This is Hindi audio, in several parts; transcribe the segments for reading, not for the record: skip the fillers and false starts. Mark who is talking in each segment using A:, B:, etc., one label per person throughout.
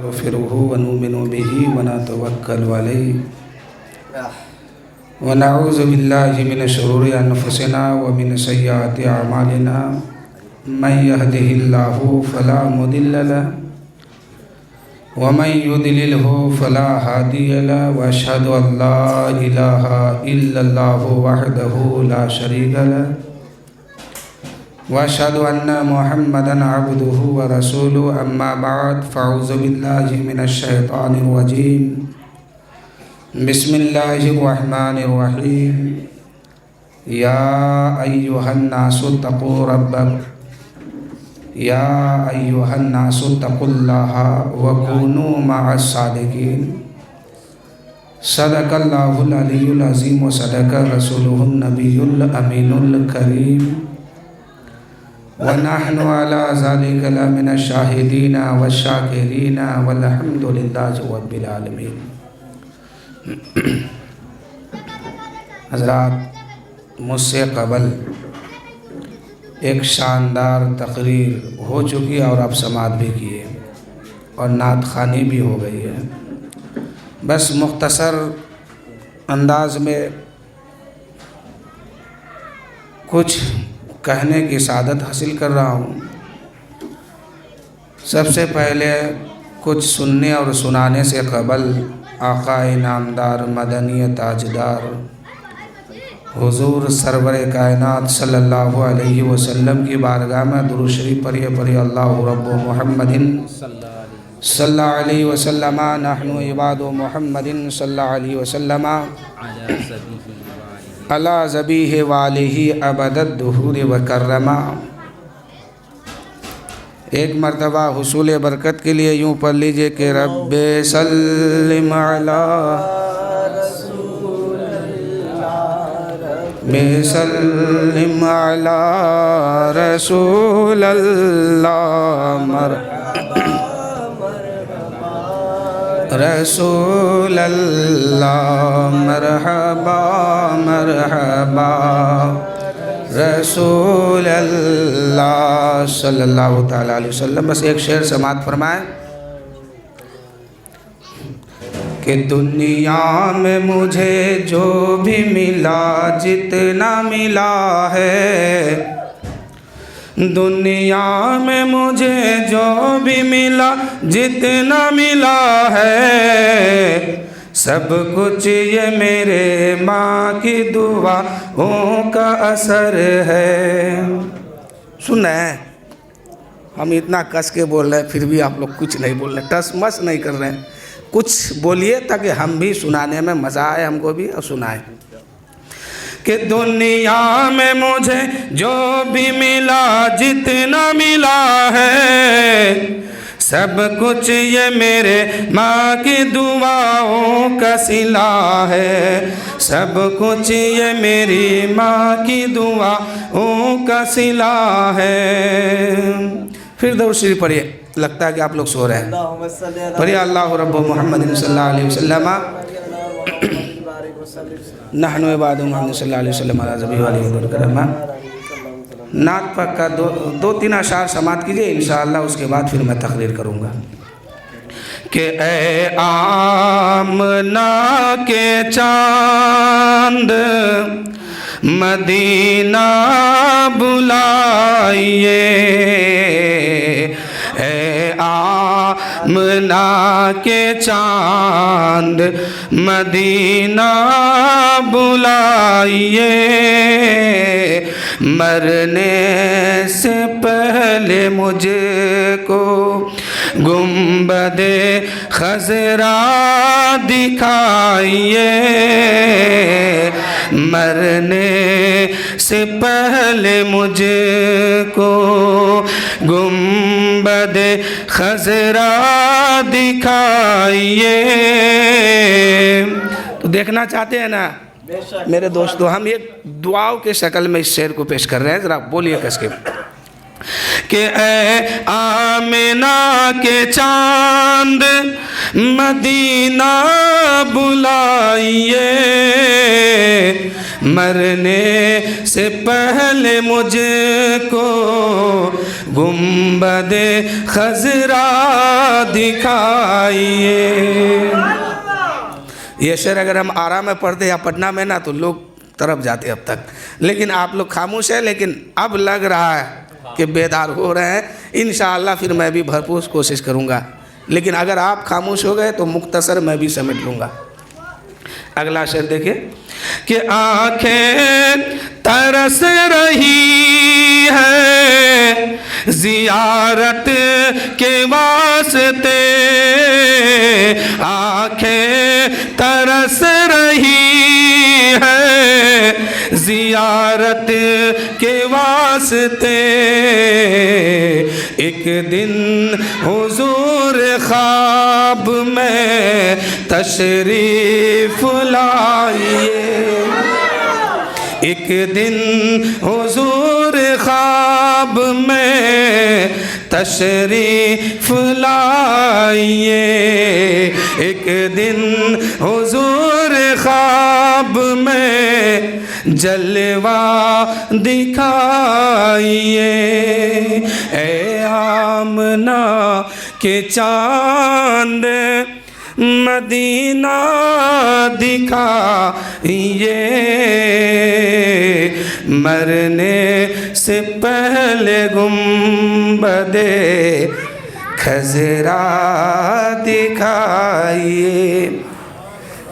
A: नस्तगफिरुहु व नुमिनु बिही व नतवक्कलु अलैहि व नऊज़ु बिल्लाहि मिन शुरूरि अनफुसिना व मिन सय्यिआति अमालिना मन यहदिहिल्लाहु फला मुदिल्ल लहु व मन युद्लिल्हु फला हादिय लहु व अशहदु अल्ला इलाहा इल्लल्लाहु वहदहु ला शरीका लहु व अशहदु अन्न मुहम्मदन अब्दुहु व रसूलुहु अम्मा बाद फ़अऊज़ु बिल्लाहि मिनश शैतानिर रजीम बिस्मिल्लाहिर रहमानिर रहीम या अय्युहन नासु तक़ू रब्बकुम या अय्युहन नासु तक़ुल्लाहा व कूनू मअस सादिक़ीन सदक़ल्लाहुल अलियुल अज़ीम व सदक़ रसूलुहुन नबियुल अमीनुल करीम व नहनु अला ज़ालिका लमिनश शाहिदीना व शाकिरीना वल्हम्दुलिल्लाहि रब्बिल आलमीन। हज़रात, मुझसे कबल एक शानदार तकरीर हो चुकी है और आप समाअत भी किए और नात ख़ानी भी हो गई है। बस मुख्तसर अंदाज में कुछ कहने की सादत हासिल कर रहा हूँ। सबसे पहले कुछ सुनने और सुनाने से कबल आक़ाए नामदार मदनी ताजदार हुज़ूर सरवर कायनात सल्लल्लाहु अलैहि वसल्लम की बारगाह में दुरूद शरीफ पढ़िए अल्लाहु रब्बु मुहम्मदिन सल्लल्लाहु अलैहि वसल्लम नहनु इबादु मुहम्मदिन सल्लल्लाहु अलैहि वसल्लम अला ज़बीह वालिही अबदद दुहूर व कर्रमा। एक मरतबा हुसूल बरकत के लिए यूँ पढ़ लीजिए कि रब्बे सल्लिम अला सल्लिम अला रसूलल्लाह रसूलल्लाह मरहबा मरहबा रसूलल्लाह सल्लल्लाहु ताला अलैहि वसल्लम। बस एक शेर समाअत फरमाएं कि दुनिया में मुझे जो भी मिला जितना मिला है, दुनिया में मुझे जो भी मिला जितना मिला है, सब कुछ ये मेरे माँ की दुआओं का असर है। सुन रहे हैं, हम इतना कस के बोल रहे हैं फिर भी आप लोग कुछ नहीं बोल रहे, टस मस नहीं कर रहे हैं। कुछ बोलिए ताकि हम भी सुनाने में मज़ा आए, हमको भी और सुनाए कि दुनिया में मुझे जो भी मिला जितना मिला है, सब कुछ ये मेरे माँ की दुआओं का सिला है, सब कुछ ये मेरी माँ की दुआओं का सिला है। फिर दरूद शरीफ पढ़िए, लगता है कि आप लोग सो रहे हैं। पढ़िए अल्लाहु रब्बु मुहम्मदिन सल्लल्लाहु अलैहि वसल्लम नहनु इबादु मुहम्मद सल्लल्लाहु अलैहि वसल्लम अला ज़बीह वालिही व कर्रमा। नात पक्का दो तीन अशार समाअत कीजिए, इंशाअल्लाह उसके बाद फिर मैं तकरीर करूँगा कि ए आमना के चांद मदीना बुलाइए, ए आमना के चांद मदीना बुलाइए, मरने से पहले मुझको गुंबदे खज़रा दिखाइए, मरने से पहले मुझको गुंबदे खज़रा दिखाइए। तो देखना चाहते हैं ना मेरे दोस्तों, हम ये दुआओं के शक्ल में इस शेर को पेश कर रहे हैं, ज़रा बोलिए कस के कि ए आमिना के चांद मदीना बुलाइए, मरने से पहले मुझको गुंबदे खजरा दिखाइए। ये शेर अगर हम आरा में पढ़ते या पटना में ना तो लोग तरफ जाते अब तक, लेकिन आप लोग खामोश है, लेकिन अब लग रहा है कि बेदार हो रहे हैं। इंशाअल्लाह फिर मैं भी भरपूर कोशिश करूँगा, लेकिन अगर आप खामोश हो गए तो मुख्तसर मैं भी समेट लूँगा। अगला शेर देखिए कि आंखें तरस रही है जियारत के वास्ते, आंखें तरस रही है जियारत के वास्ते। एक दिन हुजूर ख्वाब में तशरीफ लाइए, एक दिन हुजूर ख्वाब में तशरीफ लाइए, एक दिन हुजूर ख्वाब में जलवा दिखाइए। ए आमना के चांद मदीना दिखाइए, मरने से पहले गुंबदे खजरा दिखाइए।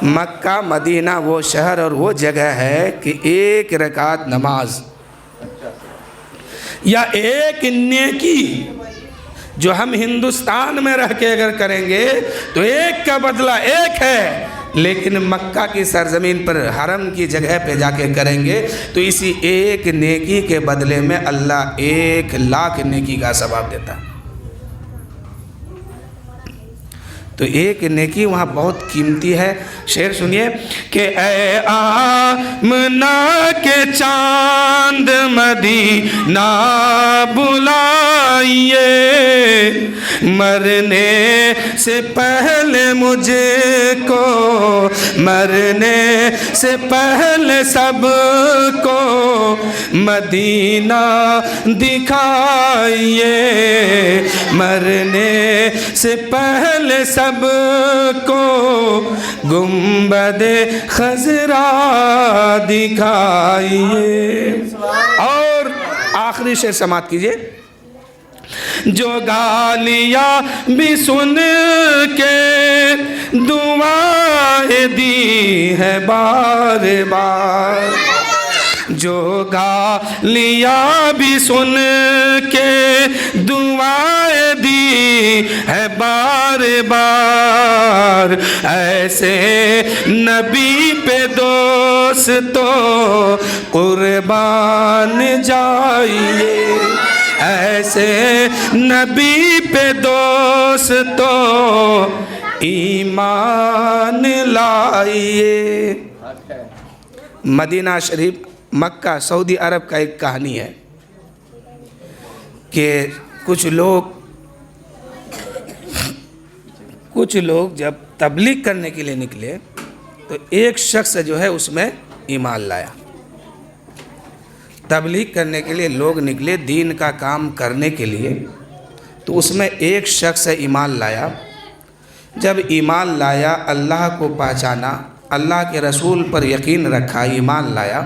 A: मक्का मदीना वो शहर और वो जगह है कि एक रकात नमाज या एक नेकी जो हम हिंदुस्तान में रह के अगर करेंगे तो एक का बदला एक है, लेकिन मक्का की सरजमीन पर हरम की जगह पे जाके करेंगे तो इसी एक नेकी के बदले में अल्लाह 1,00,000 नेकी का सवाब देता है। तो एक नेकी वहाँ बहुत कीमती है। शेर सुनिए कि ए आमना के चांद मदीना बुलाइए, मरने से पहले मुझको, मरने से पहले सबको मदीना दिखाइए, मरने से पहले सबको गुंबदे खजरा दिखाइए। और आखिरी शेर समाप्त कीजिए। जो गालियाँ भी सुन के दुआएं दी है बार बार, जो गालियाँ भी सुन के दुआएं दी है बार बार, ऐसे नबी पे दोस्तों कुर्बान जाइए, ऐसे नबी पे दोस्तों ईमान लाइए। मदीना शरीफ मक्का सऊदी अरब का एक कहानी है कि कुछ लोग जब तबलीग करने के लिए निकले तो एक शख्स जो है उसमें ईमान लाया। तबलीग करने के लिए लोग निकले दीन का काम करने के लिए, तो उसमें एक शख्स ईमान लाया। जब ईमान लाया, अल्लाह को पहचाना, अल्लाह के रसूल पर यकीन रखा, ईमान लाया,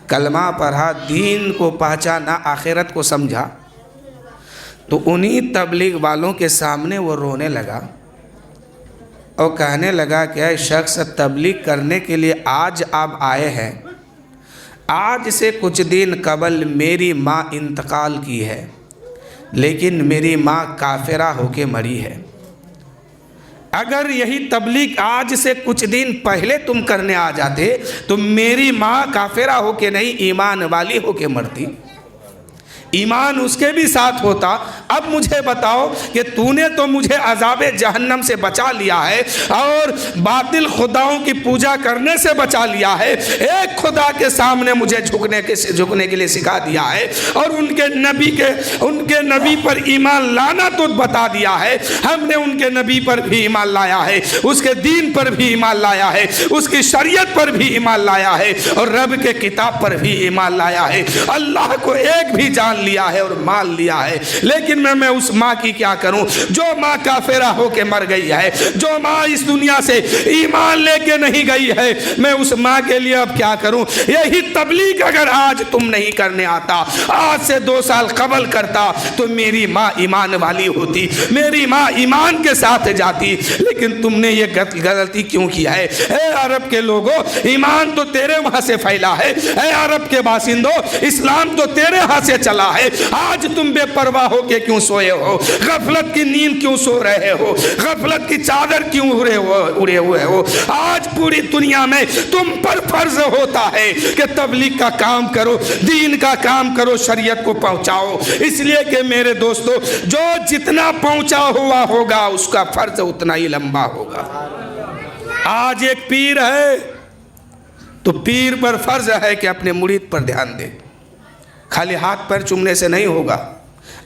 A: कलमा पढ़ा, दीन को पहचाना, आखिरत को समझा, तो उन्हीं तबलीग वालों के सामने वो रोने लगा और कहने लगा कि ऐ शख्स, तबलीग करने के लिए आज आप आए हैं, आज से कुछ दिन कबल मेरी माँ इंतकाल की है, लेकिन मेरी माँ काफिरा होके मरी है। अगर यही तबलीग आज से कुछ दिन पहले तुम करने आ जाते तो मेरी माँ काफिरा होके नहीं, ईमान वाली होके मरती, ईमान उसके भी साथ होता। अब मुझे बताओ कि तूने तो मुझे अज़ाबे जहन्नम से बचा लिया है और बातिल खुदाओं की पूजा करने से बचा लिया है, एक खुदा के सामने मुझे झुकने के लिए सिखा दिया है और उनके नबी पर ईमान लाना तो बता दिया है। हमने उनके नबी पर भी ईमान लाया है, उसके दीन पर भी ईमान लाया है, उसकी शरीयत पर भी ईमान लाया है और रब के किताब पर भी ईमान लाया है। अल्लाह को एक भी जान जान लिया है और माल लिया है, लेकिन मैं उस माँ की क्या करूं जो माँ काफिरा होके मर गई है, जो माँ इस दुनिया से ईमान लेके नहीं गई है। मैं उस माँ के लिए अब क्या करूं? यही तबलीग अगर आज तुम नहीं करने आता, आज से 2 साल कबल करता, तो मेरी माँ ईमान वाली होती, मेरी माँ ईमान के साथ जाती। लेकिन तुमने ये गलती क्यों किया है? ए अरब के लोगों, ईमान तो तेरे वहां से फैला है। ए अरब के बासिंदों, इस्लाम तो तेरे हाथ से चला है। आज तुम बेपरवाह होके क्यों सोए हो? गफलत की नींद क्यों सो रहे हो? गफलत की चादर क्यों उड़े हुए हो? आज पूरी दुनिया में तुम पर फर्ज होता है कि तबलीग का काम करो, दीन का काम करो, शरीयत को पहुंचाओ। इसलिए कि मेरे दोस्तों, जो जितना पहुंचा हुआ होगा उसका फर्ज उतना ही लंबा होगा। आज एक पीर है तो पीर पर फर्ज है कि अपने मुरीद पर ध्यान दे, खाली हाथ पैर चूमने से नहीं होगा।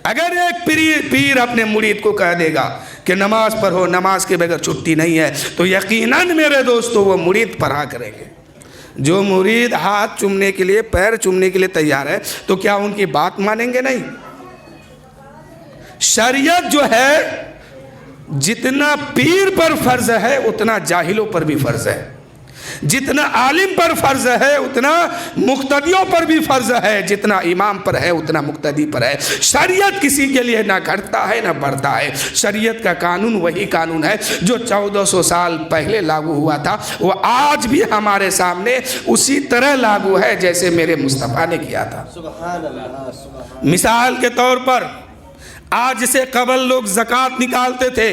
A: अगर एक पीर अपने मुरीद को कह देगा कि नमाज पढ़ो, नमाज के बगैर छुट्टी नहीं है, तो यकीनन मेरे दोस्तों वो मुरीद पढ़ा करेंगे। जो मुरीद हाथ चूमने के लिए, पैर चूमने के लिए तैयार है, तो क्या उनकी बात मानेंगे नहीं? शरीयत जो है जितना पीर पर फर्ज है उतना जाहिलों पर भी फर्ज है, जितना आलिम पर फर्ज है उतना मुक्तदियों पर भी फर्ज है, जितना इमाम पर है उतना मुक्तदी पर है। शरीयत किसी के लिए ना घटता है ना बढ़ता है। शरीयत का कानून वही कानून है जो 1400 साल पहले लागू हुआ था, वो आज भी हमारे सामने उसी तरह लागू है जैसे मेरे मुस्तफ़ा ने किया था। मिसाल के तौर पर, आज से कबल लोग ज़कात निकालते थे,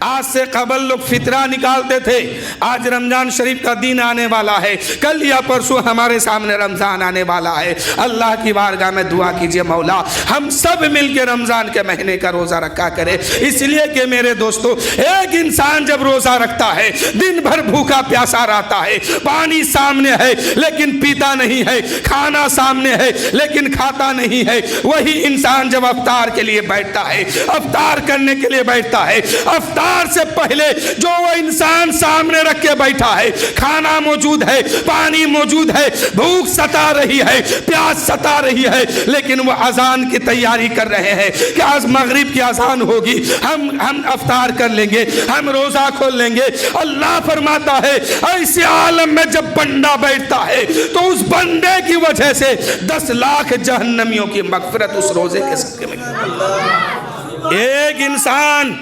A: आज से कबल लोग फितरा निकालते थे। आज रमज़ान शरीफ का दिन आने वाला है, कल या परसों हमारे सामने रमज़ान आने वाला है। अल्लाह की बारगाह में दुआ कीजिए, मौला हम सब मिलकर रमज़ान के महीने का रोज़ा रखा करें। इसलिए कि मेरे दोस्तों, एक इंसान जब रोज़ा रखता है, दिन भर भूखा प्यासा रहता है, पानी सामने है लेकिन पीता नहीं है, खाना सामने है लेकिन खाता नहीं है, वही इंसान जब अफ्तार के लिए बैठता है, अफ्तार करने के लिए बैठता है, अफ्तार से पहले जो वो इंसान सामने रख के बैठा है, खाना मौजूद है, पानी मौजूद है, भूख सता रही है, प्यास सता रही है, लेकिन वो अजान की तैयारी कर रहे हैं कि आज मगरिब की अजान होगी, हम अफ्तार कर लेंगे, हम रोजा खोल लेंगे। अल्लाह फरमाता है ऐसे आलम में जब बंदा बैठता है तो उस बंदे की वजह से 10 लाख जहन्नमियों की मगफिरत उस रोजे के सदके में। एक इंसान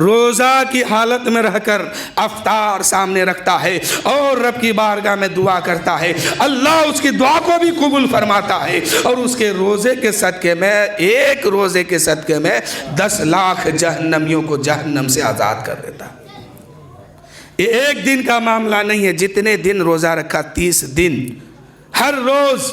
A: रोज़ा की हालत में रहकर अफ्तार सामने रखता है और रब की बारगाह में दुआ करता है, अल्लाह उसकी दुआ को भी कबूल फरमाता है और उसके रोज़े के सदके में, एक रोज़े के सदके में 10 लाख जहन्नमियों को जहन्नम से आज़ाद कर देता है। ये एक दिन का मामला नहीं है, जितने दिन रोज़ा रखा 30 दिन, हर रोज़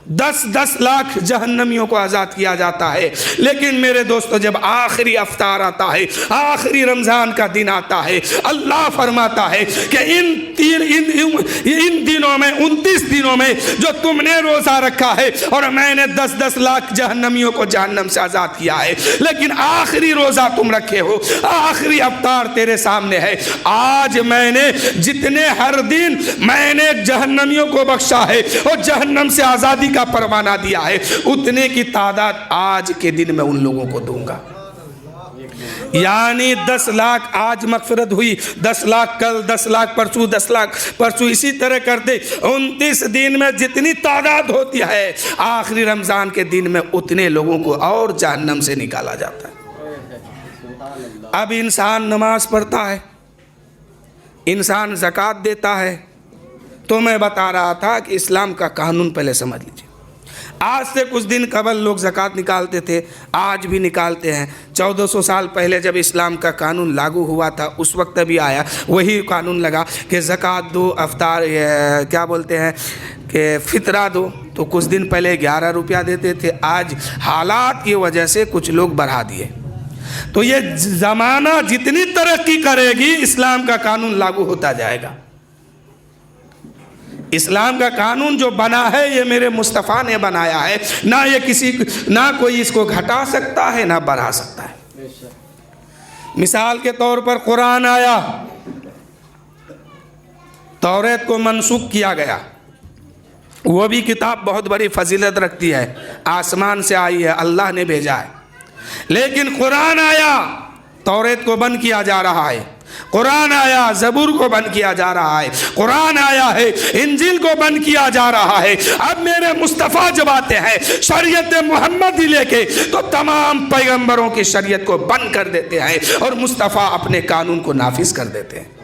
A: 10-10 लाख जहन्नमियों को आज़ाद किया जाता है। लेकिन मेरे दोस्तों, जब आखिरी अफ्तार आता है, आखिरी रमज़ान का दिन आता है, अल्लाह फरमाता है कि इन दिनों में, 29 दिनों में जो तुमने रोज़ा रखा है और मैंने 10-10 लाख जहन्नमियों को जहन्नम से आज़ाद किया है, लेकिन आखिरी रोज़ा तुम रखे हो, आखिरी अफ्तार तेरे सामने है। आज मैंने जितने हर दिन मैंने जहन्नमियों को बख्शा है और जहन्नम से आज़ादी का परवाना दिया है, उतने की तादाद आज के दिन में उन लोगों को दूंगा। यानी 10 लाख आज मगफिरत हुई, 10 लाख कल, 10 लाख परसों, 10 लाख परसों, इसी तरह करते 29 दिन में जितनी तादाद होती है, आखिरी रमजान के दिन में उतने लोगों को और जहन्नम से निकाला जाता है। अब इंसान नमाज पढ़ता है, इंसान ज़कात देता है, तो मैं बता रहा था कि इस्लाम का कानून पहले समझ लीजिए। आज से कुछ दिन कबल लोग ज़कात निकालते थे, आज भी निकालते हैं। 1400 साल पहले जब इस्लाम का कानून लागू हुआ था, उस वक्त भी आया वही कानून लगा कि ज़कात दो, अफ्तार क्या बोलते हैं कि फ़ितरा दो। तो कुछ दिन पहले 11 रुपया देते थे, आज हालात की वजह से कुछ लोग बढ़ा दिए। तो ये ज़माना जितनी तरक्की करेगी, इस्लाम का कानून लागू होता जाएगा। इस्लाम का कानून जो बना है ये मेरे मुस्तफ़ा ने बनाया है, ना ये किसी, ना कोई इसको घटा सकता है ना बढ़ा सकता है। मिसाल के तौर पर कुरान आया, तौरात को मनसूख किया गया, वो भी किताब बहुत बड़ी फजीलत रखती है, आसमान से आई है, अल्लाह ने भेजा है। लेकिन कुरान आया, तौरेत को बंद किया जा रहा है। कुरान आया, ज़बूर को बंद किया जा रहा है। कुरान आया है, इंजील को बंद किया जा रहा है। अब मेरे मुस्तफ़ा जब आते हैं शरीयत मोहम्मदी लेके, तो तमाम पैगंबरों की शरीयत को बंद कर देते हैं और मुस्तफ़ा अपने कानून को नाफिज कर देते हैं।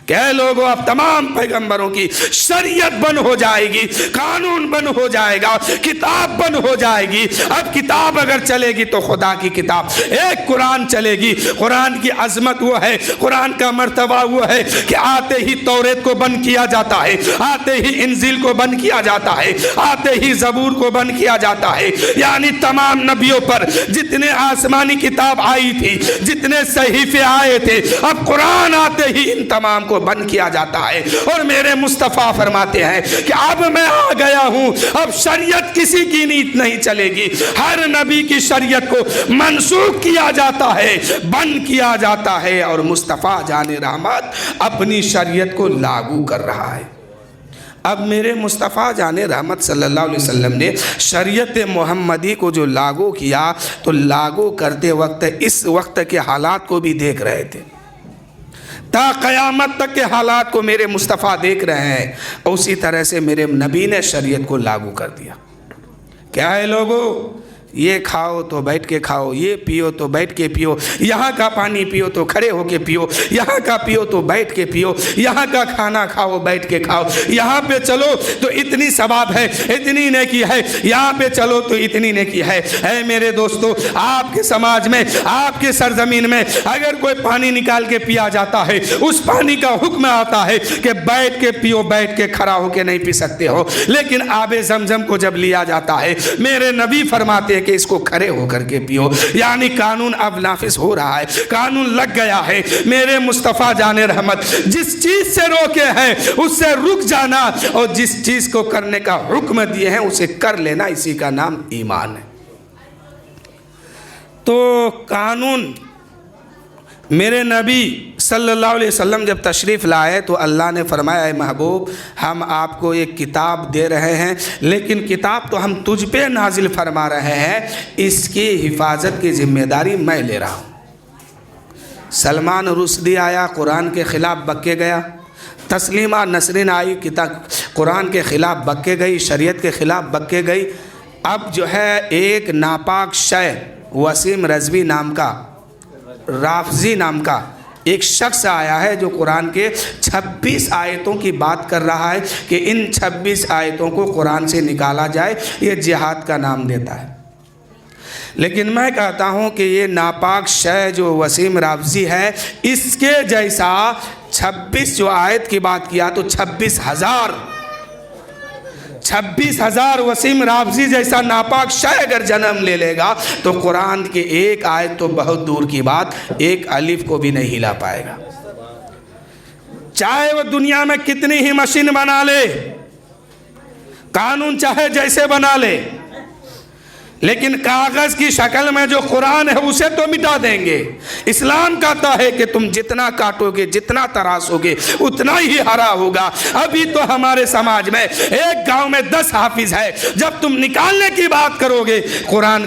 A: क्या लोगों, अब तमाम पैगंबरों की शरीयत बंद हो जाएगी, कानून बंद हो जाएगा, किताब बंद हो जाएगी। अब किताब अगर चलेगी तो खुदा की किताब एक कुरान चलेगी। कुरान की अजमत वो है, कुरान का मर्तबा वो है कि आते ही तौरेत को बंद किया जाता है, आते ही इंजील को बंद किया जाता है, आते ही ज़बूर को बंद किया जाता है। यानी तमाम नबियों पर जितने आसमानी किताब आई थी, जितने सहीफे आए थे, अब कुरान आते ही इन तमाम को बंद किया जाता है। और मेरे मुस्तफ़ा फरमाते हैं कि अब मैं आ गया हूं, अब शरीयत किसी की नीत नहीं चलेगी। हर नबी की शरीयत को मनसूख किया जाता है, बंद किया जाता है, और मुस्तफ़ा जाने रहमत अपनी शरीयत को लागू कर रहा है। अब मेरे मुस्तफ़ा जाने रहमत सल्लल्लाहु अलैहि वसल्लम ने शरीयत मोहम्मदी को जो लागू किया, तो लागू करते वक्त इस वक्त के हालात को भी देख रहे थे। ता क़यामत तक के हालात को मेरे मुस्तफ़ा देख रहे हैं, उसी तरह से मेरे नबी ने शरीयत को लागू कर दिया। क्या है लोगों, ये खाओ तो बैठ के खाओ, ये पियो तो बैठ के पियो, यहाँ का पानी पियो तो खड़े होके पियो, यहाँ का पियो तो बैठ के पियो, यहाँ का खाना खाओ बैठ के खाओ, यहाँ पे चलो तो इतनी सवाब है, इतनी नेकी है, यहाँ पे चलो तो इतनी नेकी है। है मेरे दोस्तों, आपके समाज में, आपके सरजमीन में अगर कोई पानी निकाल के पिया जाता है, उस पानी का हुक्म आता है कि बैठ के पियो, बैठ के खड़ा होके नहीं पी सकते हो। लेकिन आबे ज़मज़म को जब लिया जाता है, मेरे नबी फरमाते हैं कि इसको खड़े होकर के पियो। यानी कानून अब नाफिज हो रहा है, कानून लग गया है। मेरे मुस्तफ़ा जाने रहमत जिस चीज से रोके हैं उससे रुक जाना, और जिस चीज को करने का हुक्म दिए हैं उसे कर लेना, इसी का नाम ईमान है। तो कानून मेरे नबी सल्लल्लाहु अलैहि वसल्लम जब तशरीफ़ लाए तो अल्लाह ने फरमाया, महबूब हम आपको एक किताब दे रहे हैं, लेकिन किताब तो हम तुझ पे नाजिल फरमा रहे हैं, इसकी हिफाजत की जिम्मेदारी मैं ले रहा हूँ। सलमान रुश्दी आया, कुरान के ख़िलाफ़ बक्के गया। तस्लीमा नसरीन आई, किताब कुरान के ख़िलाफ़ बक्के गई, शरीयत के ख़िलाफ़ बक्के गई। अब जो है एक नापाक शय वसीम रज़वी नाम का, राफजी नाम का एक शख्स आया है, जो कुरान के 26 आयतों की बात कर रहा है कि इन 26 आयतों को कुरान से निकाला जाए, ये जिहाद का नाम देता है। लेकिन मैं कहता हूँ कि ये नापाक शय जो वसीम राफजी है, इसके जैसा 26 जो आयत की बात किया तो 26,000 वसीम राफजी जैसा नापाक शय अगर जन्म ले लेगा तो कुरान की एक आयत तो बहुत दूर की बात, एक अलिफ को भी नहीं हिला पाएगा। चाहे वो दुनिया में कितनी ही मशीन बना ले, कानून चाहे जैसे बना ले, लेकिन कागज की शक्ल में जो कुरान है उसे तो मिटा देंगे। इस्लाम कहता है कि तुम जितना काटोगे, जितना तराशोगे, उतना ही हरा होगा। अभी तो हमारे समाज में एक गांव में 10 हाफिज है, जब तुम निकालने की बात करोगे कुरान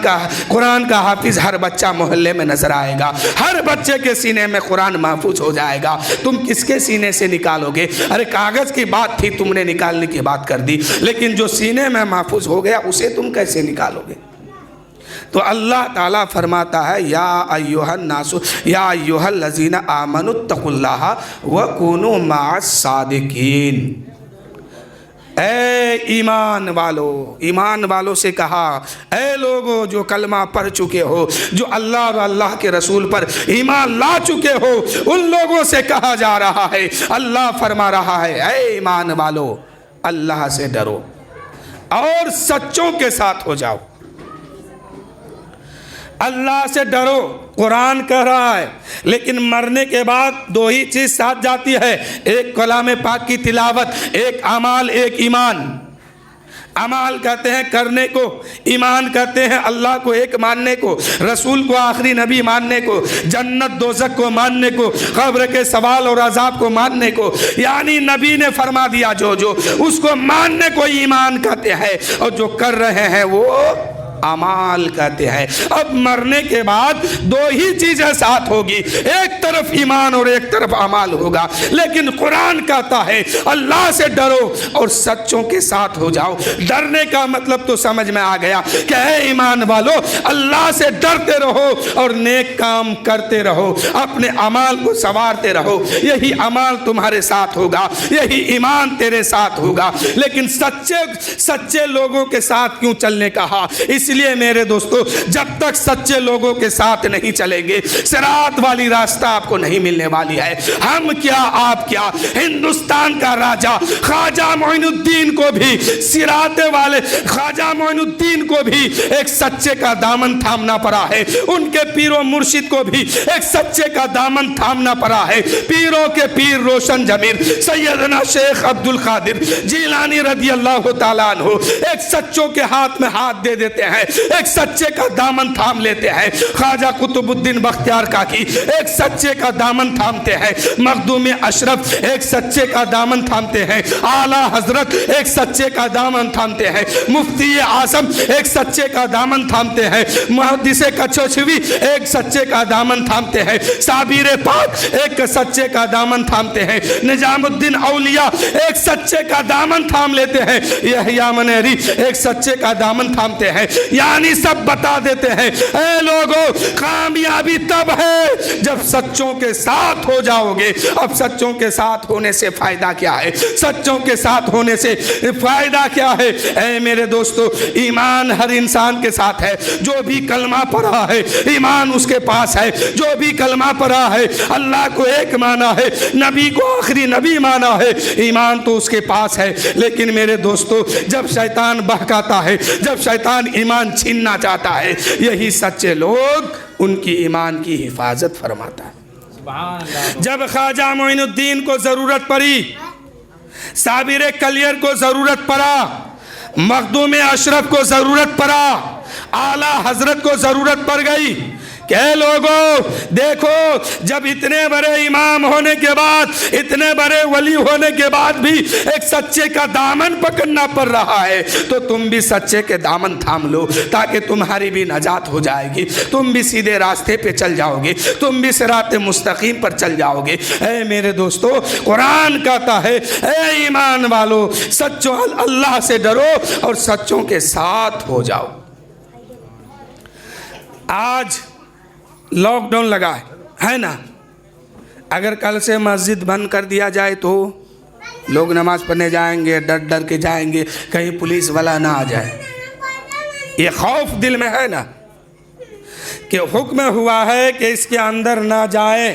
A: का हाफिज हर बच्चा मोहल्ले में नजर आएगा, हर बच्चे के सीने में कुरान महफूज हो जाएगा। तुम किसके सीने से निकालोगे? अरे कागज की बात थी, तुमने निकालने की बात कर दी, लेकिन जो सीने में महफूज हो गया उसे तुम कैसे निकालोगे? तो अल्लाह ताला फरमाता है, या अय्युहन नासु या अय्युहल लज़ीना आमनुत्तकुल्लाह व कूनू मअस सादिकीन। ए ईमान वालों से कहा, ए लोगो जो कलमा पढ़ चुके हो, जो अल्लाह और अल्लाह के रसूल पर ईमान ला चुके हो, उन लोगों से कहा जा रहा है, अल्लाह फरमा रहा है, ए ईमान वालो अल्लाह से डरो और सच्चों के साथ हो जाओ। अल्लाह से डरो, कुरान कह रहा है, लेकिन मरने के बाद 2 ही चीज़ साथ जाती है, एक कलाम पाक की तिलावत, एक अमाल, एक ईमान। अमाल कहते हैं करने को, ईमान कहते हैं अल्लाह को एक मानने को, रसूल को आखिरी नबी मानने को, जन्नत दोज़ख को मानने को, कब्र के सवाल और अजाब को मानने को। यानी नबी ने फरमा दिया जो जो उसको मानने को ईमान कहते हैं, और जो कर रहे हैं वो अमाल कहते हैं। अब मरने के बाद दो ही चीजें साथ होगी, एक तरफ ईमान और एक तरफ अमाल होगा। लेकिन कुरान कहता है अल्लाह से डरो और सच्चों के साथ हो जाओ। डरने का मतलब तो समझ में आ गया कि है ईमान वालों, अल्लाह से डरते रहो और नेक काम करते रहो, अपने अमाल को संवारते रहो, यही अमाल तुम्हारे साथ होगा, यही ईमान तेरे साथ होगा। लेकिन सच्चे लोगों के साथ क्यों चलने कहा? इसलिए मेरे दोस्तों, जब तक सच्चे लोगों के साथ नहीं चलेंगे सिरात वाली रास्ता आपको नहीं मिलने वाली है। हम क्या आप क्या, हिंदुस्तान का राजा ख्वाजा मोइनुद्दीन को भी, सिराते वाले ख्वाजा मोइनुद्दीन को भी एक सच्चे का दामन थामना पड़ा है। उनके पीरों मुर्शिद को भी एक सच्चे का दामन थामना पड़ा है। पीरों के पीर रोशन जमीर सैयदना शेख अब्दुल कादिर जिलानी रज़ी अल्लाह तआला अन्हु एक सच्चों के हाथ में हाथ दे देते हैं, एक सच्चे का दामन थाम लेते हैं। ख्वाजा कुतुबुद्दीन बख्तियार काकी एक सच्चे का दामन थामते हैं। मखदूम अशरफ एक सच्चे का दामन थामते हैं। आला हजरत एक सच्चे का दामन थामते हैं। मुफ्ती आजम एक सच्चे का दामन थामते हैं। मुहद्दिस कचौचवी एक सच्चे का दामन थामते हैं। साबिर पाक एक सच्चे का दामन थामते हैं। निजामुद्दीन औलिया एक सच्चे का दामन थाम लेते हैं। यहया मनेरी एक सच्चे का दामन थामते हैं। यानी सब बता देते हैं, ऐ लोगों, कामयाबी तब है जब सच्चों के साथ हो जाओगे। अब सच्चों के साथ होने से फायदा क्या है? सच्चों के साथ होने से फायदा क्या है? ऐ मेरे दोस्तों, ईमान हर इंसान के साथ है। जो भी कलमा पढ़ा है ईमान उसके पास है। जो भी कलमा पढ़ा है, अल्लाह को एक माना है, नबी को आखिरी नबी माना है, ईमान तो उसके पास है। लेकिन मेरे दोस्तों, जब शैतान बहकाता है, जब शैतान ईमान छीनना चाहता है, यही सच्चे लोग उनकी ईमान की हिफाजत फरमाता है। जब ख्वाजा मोइनुद्दीन को जरूरत पड़ी, साबिर कलियर को जरूरत पड़ा, मखदूम अशरफ को जरूरत पड़ा, आला हजरत को जरूरत पड़ गई, क्या लोगों देखो, जब इतने बड़े इमाम होने के बाद, इतने बड़े वली होने के बाद भी एक सच्चे का दामन पकड़ना पड़ रहा है, तो तुम भी सच्चे के दामन थाम लो, ताकि तुम्हारी भी नजात हो जाएगी, तुम भी सीधे रास्ते पे चल जाओगे, तुम भी सिराते मुस्तकीम पर चल जाओगे। ऐ मेरे दोस्तों, कुरान कहता है, ऐ ईमान वालों, सच्चों अल्लाह से डरो और सच्चों के साथ हो जाओ। आज लॉकडाउन लगा है ना, अगर कल से मस्जिद बंद कर दिया जाए तो लोग नमाज पढ़ने जाएंगे, डर डर के जाएंगे कहीं पुलिस वाला ना आ जाए। ये खौफ दिल में है ना, कि हुक्म हुआ है कि इसके अंदर ना जाए।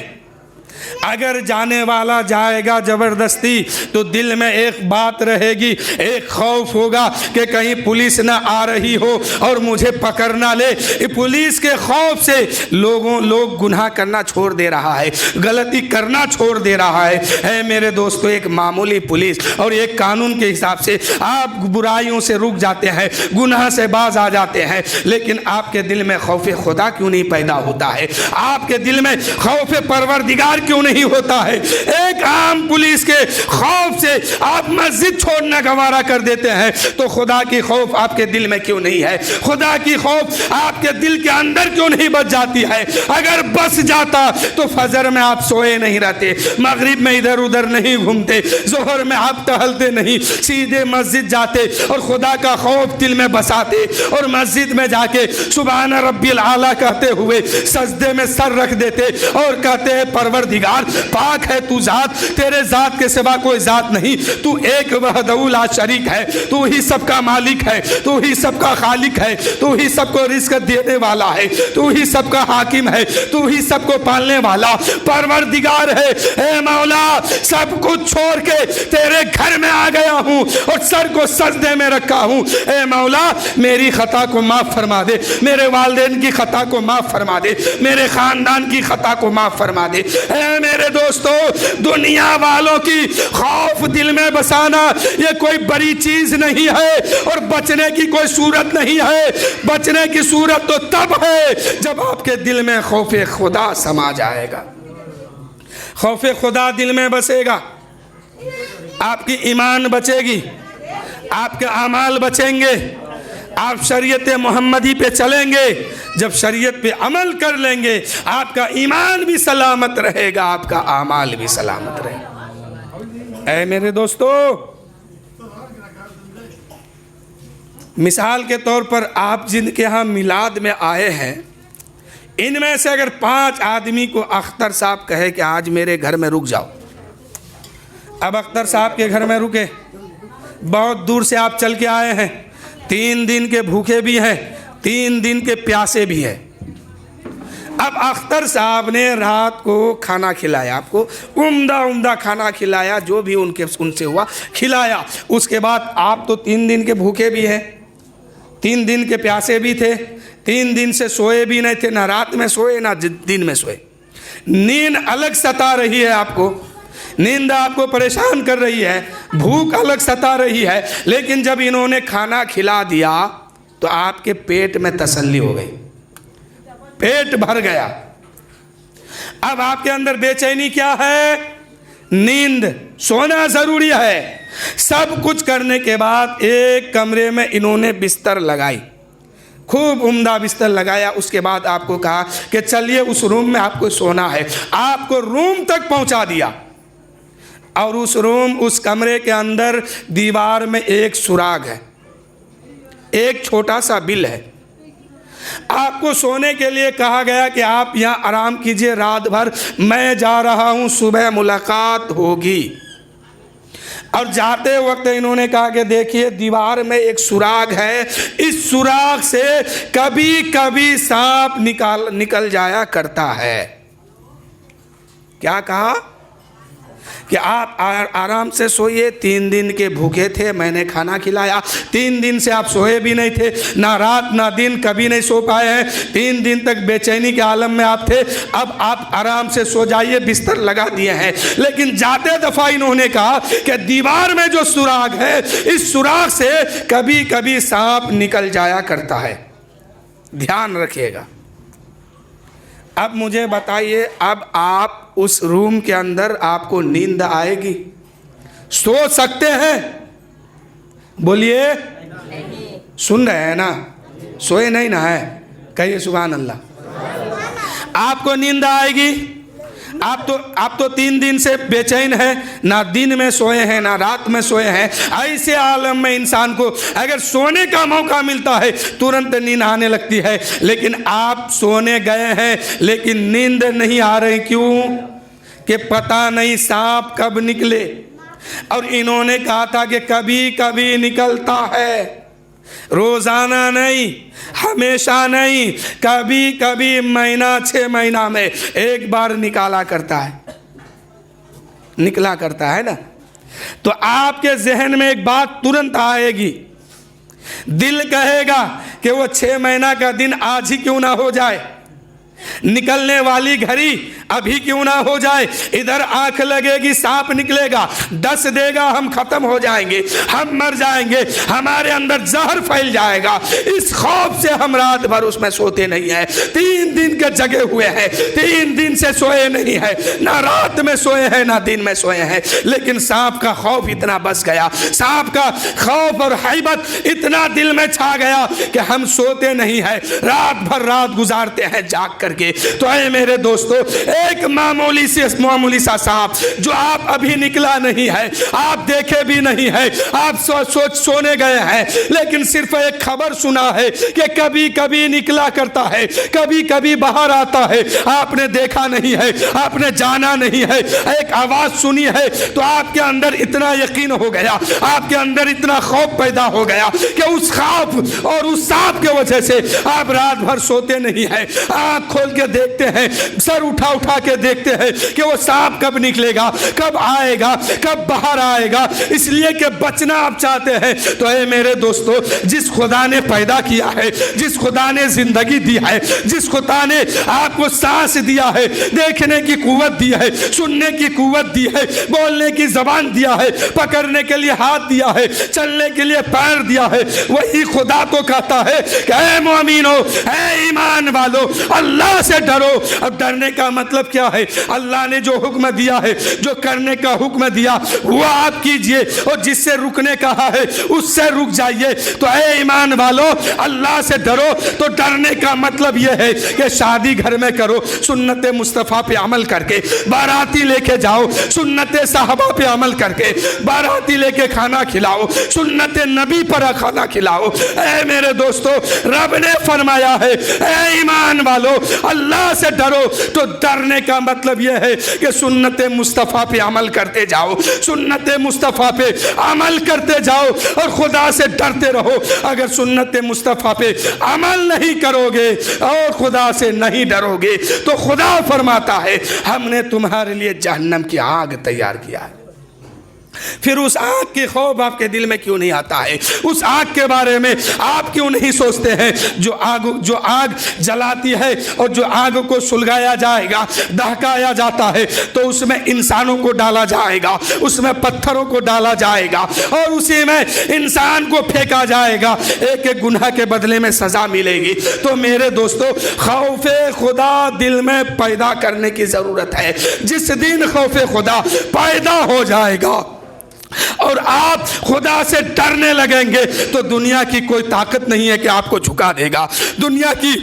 A: अगर जाने वाला जाएगा ज़बरदस्ती तो दिल में एक बात रहेगी, एक खौफ होगा कि कहीं पुलिस ना आ रही हो और मुझे पकड़ ना ले। पुलिस के खौफ से लोग गुनाह करना छोड़ दे रहा है, गलती करना छोड़ दे रहा है। ऐ मेरे दोस्तों, एक मामूली पुलिस और एक कानून के हिसाब से आप बुराइयों से रुक जाते हैं, गुनाह से बाज आ जाते हैं, लेकिन आपके दिल में खौफ खुदा क्यों नहीं पैदा होता है? आपके दिल में खौफ परवरदिगार क्यों नहीं होता है? एक आम पुलिस के खौफ से आप मस्जिद छोड़ना गवारा कर देते हैं, तो खुदा की खौफ आपके दिल में क्यों नहीं है? खुदा की खौफ आपके दिल के अंदर क्यों नहीं बच जाती है? अगर बस जाता तो फजर में आप सोए नहीं रहते, मगरिब में इधर उधर नहीं घूमते, जोहर में आप टहलते नहीं, सीधे मस्जिद जाते और खुदा का खौफ दिल में बसाते और मस्जिद में जाके सुभान रब्बिल आला कहते हुए सजदे में सर रख देते और कहते हैं, परवरदिगार पाक है तू जात, तेरे जात के सिवा कोई जात नहीं, तू एक वहदहू ला शरीक है, तू ही सबका मालिक है, तू ही सबका खालिक है, तू ही सबको रिज़्क़ देने वाला है, तू ही सबका हाकिम है, तू ही सबको पालने वाला परवरदिगार है। ए मौला, सब कुछ छोड़ के तेरे घर में आ गया हूँ और सर को सजदे में रखा हूँ। ए मौला, मेरी खता को माफ़ फरमा दे, मेरे वालिदैन की खता को माफ़ फरमा दे, मेरे ख़ानदान की खता को माफ़ फरमा दे। ए है मेरे दोस्तों, दुनिया वालों की खौफ दिल में बसाना ये कोई बड़ी चीज नहीं है और बचने की कोई सूरत नहीं है। बचने की सूरत तो तब है जब आपके दिल में खौफ खुदा समा जाएगा। खौफ खुदा दिल में बसेगा, आपकी ईमान बचेगी, आपके अमाल बचेंगे, आप शरीयत मोहम्मदी पे चलेंगे। जब शरीयत पे अमल कर लेंगे आपका ईमान भी सलामत रहेगा, आपका अमाल भी सलामत रहेगा। ऐ मेरे दोस्तों, मिसाल के तौर पर आप जिनके यहाँ मिलाद में आए हैं, इनमें से अगर 5 आदमी को अख्तर साहब कहे कि आज मेरे घर में रुक जाओ, अब अख्तर साहब के घर में रुके, बहुत दूर से आप चल के आए हैं, 3 दिन के भूखे भी हैं, 3 दिन के प्यासे भी हैं। अब अख्तर साहब ने रात को खाना खिलाया, आपको उम्दा खाना खिलाया, जो भी उनसे हुआ खिलाया। उसके बाद आप तो 3 दिन के भूखे भी हैं, 3 दिन के प्यासे भी थे, 3 दिन से सोए भी नहीं थे, ना रात में सोए ना दिन में सोए। नींद अलग सता रही है आपको, नींद आपको परेशान कर रही है, भूख अलग सता रही है, लेकिन जब इन्होंने खाना खिला दिया तो आपके पेट में तसल्ली हो गई, पेट भर गया। अब आपके अंदर बेचैनी क्या है? नींद, सोना जरूरी है। सब कुछ करने के बाद एक कमरे में इन्होंने बिस्तर लगाई, खूब उम्दा बिस्तर लगाया। उसके बाद आपको कहा कि चलिए उस रूम में आपको सोना है, आपको रूम तक पहुंचा दिया। और उस कमरे के अंदर दीवार में एक सुराग है, एक छोटा सा बिल है। आपको सोने के लिए कहा गया कि आप यहाँ आराम कीजिए रात भर, मैं जा रहा हूँ, सुबह मुलाकात होगी। और जाते वक्त इन्होंने कहा कि देखिए दीवार में एक सुराग है, इस सुराग से कभी कभी सांप निकल जाया करता है। क्या कहा कि आप आराम से सोइए, 3 दिन के भूखे थे, मैंने खाना खिलाया, 3 दिन से आप सोए भी नहीं थे, ना रात ना दिन, कभी नहीं सो पाए हैं, 3 दिन तक बेचैनी के आलम में आप थे। अब आप आराम से सो जाइए, बिस्तर लगा दिए हैं। लेकिन जाते दफा इन्होंने कहा कि दीवार में जो सुराग है, इस सुराग से कभी कभी सांप निकल जाया करता है, ध्यान रखिएगा। अब मुझे बताइए, अब आप उस रूम के अंदर आपको नींद आएगी? सो सकते हैं? बोलिए, सुन रहे हैं ना? सोए नहीं ना है? कहिए सुभान अल्लाह। आपको नींद आएगी? आप तो 3 दिन से बेचैन है, ना दिन में सोए हैं ना रात में सोए हैं। ऐसे आलम में इंसान को अगर सोने का मौका मिलता है तुरंत नींद आने लगती है, लेकिन आप सोने गए हैं लेकिन नींद नहीं आ रही। क्यों? कि पता नहीं सांप कब निकले। और इन्होंने कहा था कि कभी कभी निकलता है, रोजाना नहीं, हमेशा नहीं, कभी कभी महीना 6 महीना में एक बार निकला करता है ना। तो आपके जहन में एक बात तुरंत आएगी, दिल कहेगा कि वो 6 महीना का दिन आज ही क्यों ना हो जाए, निकलने वाली घड़ी अभी क्यों ना हो जाए। इधर आंख लगेगी सांप निकलेगा, डस देगा, हम खत्म हो जाएंगे, हम मर जाएंगे, हमारे अंदर जहर फैल जाएगा। इस खौफ से हम रात भर उसमें सोते नहीं है। 3 दिन के जगे हुए हैं, 3 दिन से सोए नहीं है, ना रात में सोए हैं ना दिन में सोए हैं। लेकिन सांप का खौफ इतना बस गया, सांप का खौफ और हैबत इतना दिल में छा गया कि हम सोते नहीं है, रात भर रात गुजारते हैं जाग करके। तो ऐ मेरे दोस्तों, एक मामूली सा सांप जो आप अभी निकला नहीं है, आप देखे भी नहीं है, आप सोने गए हैं, लेकिन सिर्फ एक खबर सुना है कि कभी कभी निकला करता है, कभी कभी बाहर आता है, आपने देखा नहीं है, आपने जाना नहीं है, एक आवाज सुनी है, तो आपके अंदर इतना यकीन हो गया, आपके अंदर इतना खौफ पैदा हो गया कि उस खौफ और उस सांप के वजह से आप रात भर सोते नहीं है। आंख खोल के देखते हैं, सर उठा उठा के देखते हैं कि वो सांप कब निकलेगा, कब आएगा, कब बाहर आएगा, इसलिए कि बचना आप चाहते हैं। तो ऐ मेरे दोस्तों, जिस खुदा ने पैदा किया है, जिस खुदा ने जिंदगी दी है, जिस खुदा ने आपको सांस दिया है, देखने की कुव्वत दी है, सुनने की कुव्वत दी है, बोलने की जबान दिया है, पकड़ने के लिए हाथ दिया है, चलने के लिए पैर दिया है, वही खुदा तो कहता है कि ऐ मोमिनो, ऐ ईमान वालो, अल्लाह से डरो। अब डरने का मतलब क्या है? अल्लाह ने जो हुक्म दिया है, जो करने का हुक्म दिया वो आप कीजिए, और जिससे रुकने कहा है उससे रुक जाइए। तो ऐ ईमान वालो, अल्लाह से डरो। तो डरने का मतलब यह है कि शादी घर में करो, सुन्नत मुस्तफ़ा पे अमल करके, बाराती लेके जाओ, सुन्नत साहबा पे अमल करके, बाराती लेके खाना खिलाओ, सुन्नत नबी पर खाना खिलाओ। ऐ मेरे दोस्तों, रब ने फरमाया है ऐ ईमान वालो, अल्लाह से डरो। तो डरने का मतलब यह है कि सुन्नत मुस्तफ़ा पे अमल करते जाओ, सुन्नत मुस्तफ़ा पे अमल करते जाओ और खुदा से डरते रहो। अगर सुन्नत मुस्तफ़ा पे अमल नहीं करोगे और खुदा से नहीं डरोगे तो खुदा फरमाता है हमने तुम्हारे लिए जहन्नम की आग तैयार किया है। फिर उस आग के खौफ आपके दिल में क्यों नहीं आता है? उस आग के बारे में आप क्यों नहीं सोचते हैं? जो आग जलाती है और जो आग को सुलगाया जाएगा, दहकाया जाता है, तो उसमें इंसानों को डाला जाएगा, उसमें पत्थरों को डाला जाएगा और उसी में इंसान को फेंका जाएगा, एक एक गुनाह के बदले में सजा मिलेगी। तो मेरे दोस्तों, खौफे खुदा दिल में पैदा करने की जरूरत है। जिस दिन खौफे खुदा पैदा हो जाएगा और आप खुदा से डरने लगेंगे तो दुनिया की कोई ताकत नहीं है कि आपको झुका देगा, दुनिया की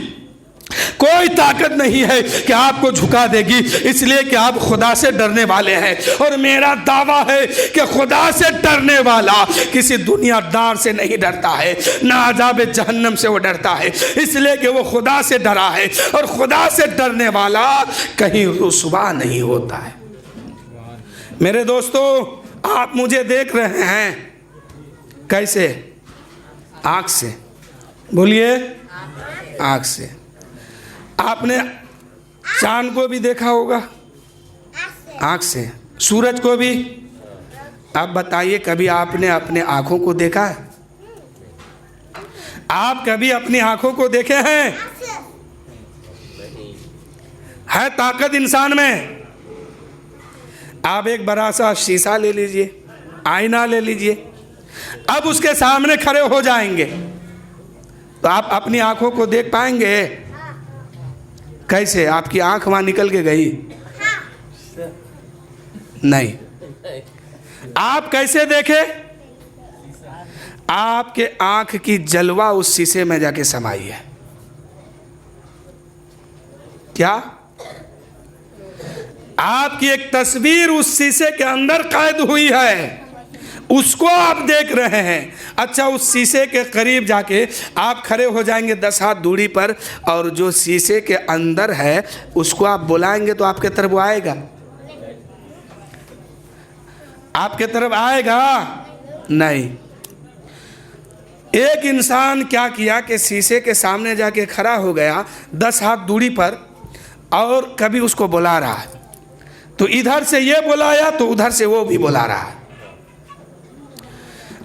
A: कोई ताकत नहीं है कि आपको झुका देगी, इसलिए कि आप खुदा से डरने वाले हैं। और मेरा दावा है कि खुदा से डरने वाला किसी दुनियादार से नहीं डरता है, ना अज़ाब जहन्नम से वो डरता है, इसलिए कि वो खुदा से डरा है। और खुदा से डरने वाला कहीं रुसवा नहीं होता है। मेरे दोस्तों, आप मुझे देख रहे हैं कैसे? आँख से। बोलिए, आँख से। आपने चांद को भी देखा होगा आँख से, सूरज को भी। अब बताइए, कभी आपने अपने आँखों को देखा है? आप कभी अपनी आँखों को देखे हैं? है ताकत इंसान में। आप एक बड़ा सा शीशा ले लीजिए, आईना ले लीजिए, अब उसके सामने खड़े हो जाएंगे तो आप अपनी आंखों को देख पाएंगे? कैसे? आपकी आंख वहां निकल के गई? नहीं। आप कैसे देखे? आपके आंख की जलवा उस शीशे में जाके समाई है। क्या? आपकी एक तस्वीर उस शीशे के अंदर कैद हुई है, उसको आप देख रहे हैं। अच्छा, उस शीशे के करीब जाके आप खड़े हो जाएंगे 10 हाथ दूरी पर, और जो शीशे के अंदर है उसको आप बुलाएंगे तो आपके तरफ वो आएगा? आपके तरफ आएगा? नहीं। एक इंसान क्या किया कि शीशे के सामने जाके खड़ा हो गया 10 हाथ दूरी पर, और कभी उसको बुला रहा है, तो इधर से ये बुलाया तो उधर से वो भी बुला रहा है।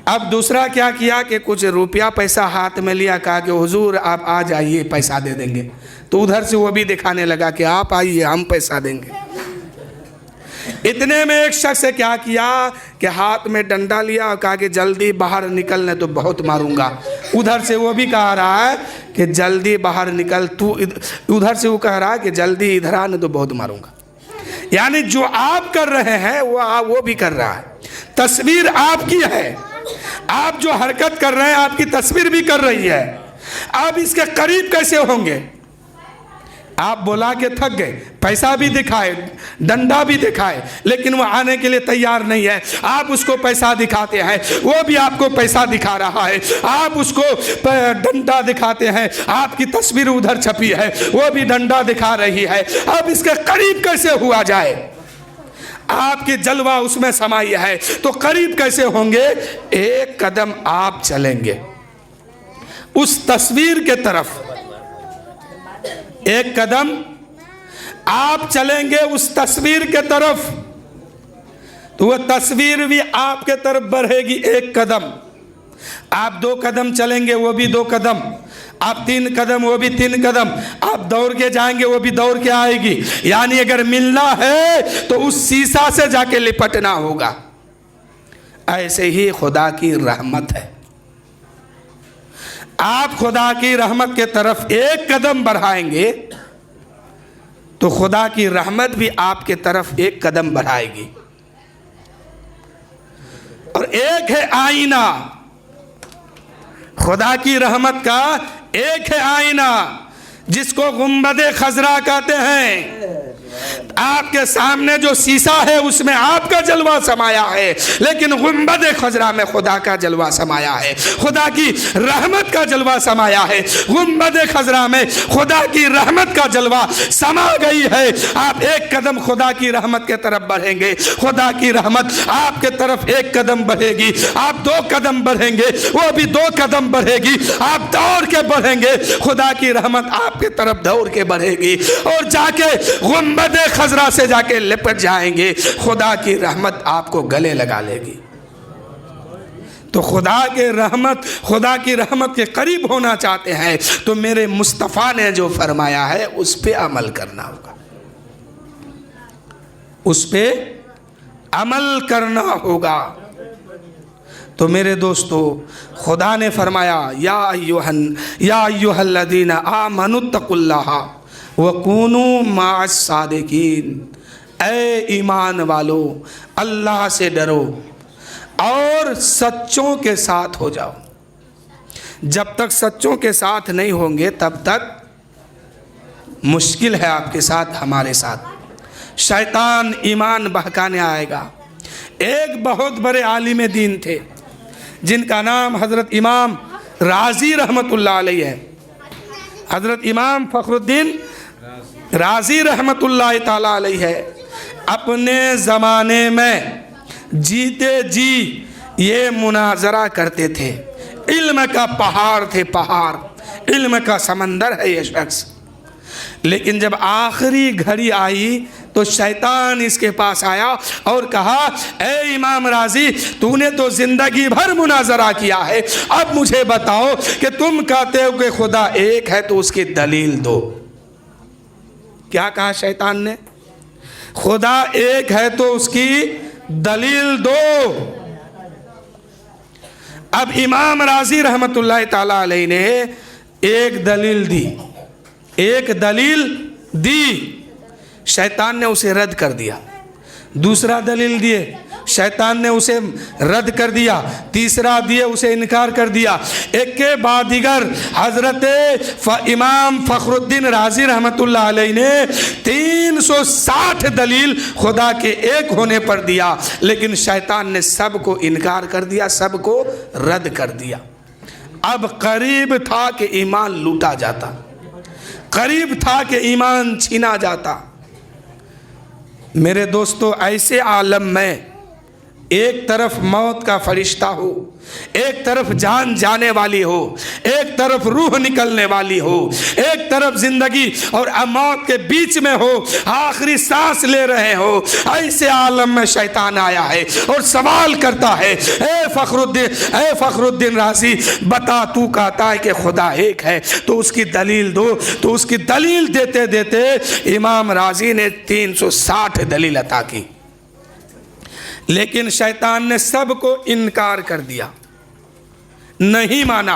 A: अब दूसरा क्या किया कि कुछ रुपया पैसा हाथ में लिया, कहा कि हुजूर आप आ जाइए, पैसा दे देंगे। तो उधर से वो भी दिखाने लगा कि आप आइए, हम पैसा देंगे। इतने में एक शख्स से क्या किया कि हाथ में डंडा लिया और कहा कि जल्दी बाहर निकलने तो बहुत मारूंगा। उधर से वो भी कह रहा है कि जल्दी बाहर निकल तू, उधर से वो कह रहा है कि जल्दी इधर आने तो बहुत मारूंगा। यानी जो आप कर रहे हैं वो भी कर रहा है। तस्वीर आपकी है, आप जो हरकत कर रहे हैं आपकी तस्वीर भी कर रही है। आप इसके करीब कैसे होंगे? आप बुला के थक गए, पैसा भी दिखाए, डंडा भी दिखाए, लेकिन वो आने के लिए तैयार नहीं है। आप उसको पैसा दिखाते हैं, वो भी आपको पैसा दिखा रहा है। आप उसको डंडा दिखाते हैं, आपकी तस्वीर उधर छपी है, वो भी डंडा दिखा रही है। अब इसके करीब कैसे हुआ जाए? आपकी जलवा उसमें समाई है, तो करीब कैसे होंगे? एक कदम आप चलेंगे उस तस्वीर के तरफ, एक कदम आप चलेंगे उस तस्वीर के तरफ तो वह तस्वीर भी आपके तरफ बढ़ेगी एक कदम। आप 2 कदम चलेंगे वो भी 2 कदम, आप 3 कदम वो भी 3 कदम, आप दौड़ के जाएंगे वो भी दौड़ के आएगी। यानी अगर मिलना है तो उस शीशा से जाके लिपटना होगा। ऐसे ही खुदा की रहमत है। आप खुदा की रहमत के तरफ एक कदम बढ़ाएंगे तो खुदा की रहमत भी आपके तरफ एक कदम बढ़ाएगी। और एक है आईना, खुदा की रहमत का एक है आईना जिसको गुंबदे खजरा कहते हैं। आपके सामने जो शीशा है उसमें आपका जलवा समाया है, लेकिन गुंबदे खजरा में खुदा का जलवा समाया है, खुदा की रहमत का जलवा समाया है। गुंबदे खजरा में खुदा की रहमत का जलवा समा गई है। आप एक कदम खुदा की रहमत के तरफ बढ़ेंगे, खुदा की रहमत आपके तरफ एक कदम बढ़ेगी। आप 2 कदम बढ़ेंगे वो भी 2 कदम बढ़ेगी। आप दौड़ के बढ़ेंगे, खुदा की रहमत आपके तरफ दौड़ के बढ़ेगी और जाके गुंबदे खजरा से जाके लिपट जाएंगे। खुदा की रहमत आपको गले लगा लेगी। तो खुदा की रहमत के करीब होना चाहते हैं तो मेरे मुस्तफ़ा ने जो फरमाया है उस पे अमल करना होगा, उस पे अमल करना होगा। तो मेरे दोस्तों, खुदा ने फरमाया या अय्युहल्लज़ीना आमनुत्तकुल्लाह वकूनू माअस सादिकीन, ऐ ईमान वालो अल्लाह से डरो और सच्चों के साथ हो जाओ। जब तक सच्चों के साथ नहीं होंगे तब तक मुश्किल है आपके साथ, हमारे साथ। शैतान ईमान बहकाने आएगा। एक बहुत बड़े आलिम दीन थे जिनका नाम हज़रत इमाम राजी रहमतुल्लाह अलैह है। हज़रत इमाम फ़खरुद्दीन राजी रहमतुल्लाह ताला अलैह है। अपने ज़माने में जीते जी ये मुनाजरा करते थे। इल्म का पहाड़ थे, पहाड़, इल्म का समंदर है ये शख्स। लेकिन जब आखिरी घड़ी आई तो शैतान इसके पास आया और कहा, ए इमाम राजी, तूने तो जिंदगी भर मुनाजरा किया है, अब मुझे बताओ कि तुम कहते हो कि खुदा एक है तो उसकी दलील दो। क्या कहा शैतान ने? खुदा एक है तो उसकी दलील दो। अब इमाम राजी रहमतुल्लाह ताला अलैह ने एक दलील दी, शैतान ने उसे रद्द कर दिया। दूसरा दलील दिए, शैतान ने उसे रद्द कर दिया। तीसरा दिए, उसे इनकार कर दिया। एक के बाद दीगर हजरत इमाम फ़खरुद्दीन राजी रहमतुल्लाह अलैह ने 360 दलील खुदा के एक होने पर दिया, लेकिन शैतान ने सबको इनकार कर दिया, सबको रद्द कर दिया। अब करीब था कि ईमान लूटा जाता, करीब था कि ईमान छीना जाता। मेरे दोस्तों, ऐसे आलम में एक तरफ मौत का फरिश्ता हो, एक तरफ जान जाने वाली हो, एक तरफ रूह निकलने वाली हो, एक तरफ जिंदगी और मौत के बीच में हो, आखिरी सांस ले रहे हो, ऐसे आलम में शैतान आया है और सवाल करता है, ए फखरुद्दीन राजी, बता, तू कहता है कि खुदा एक है तो उसकी दलील दो। तो उसकी दलील देते देते इमाम राजी ने 360 दलील अता की, लेकिन शैतान ने सबको इनकार कर दिया, नहीं माना।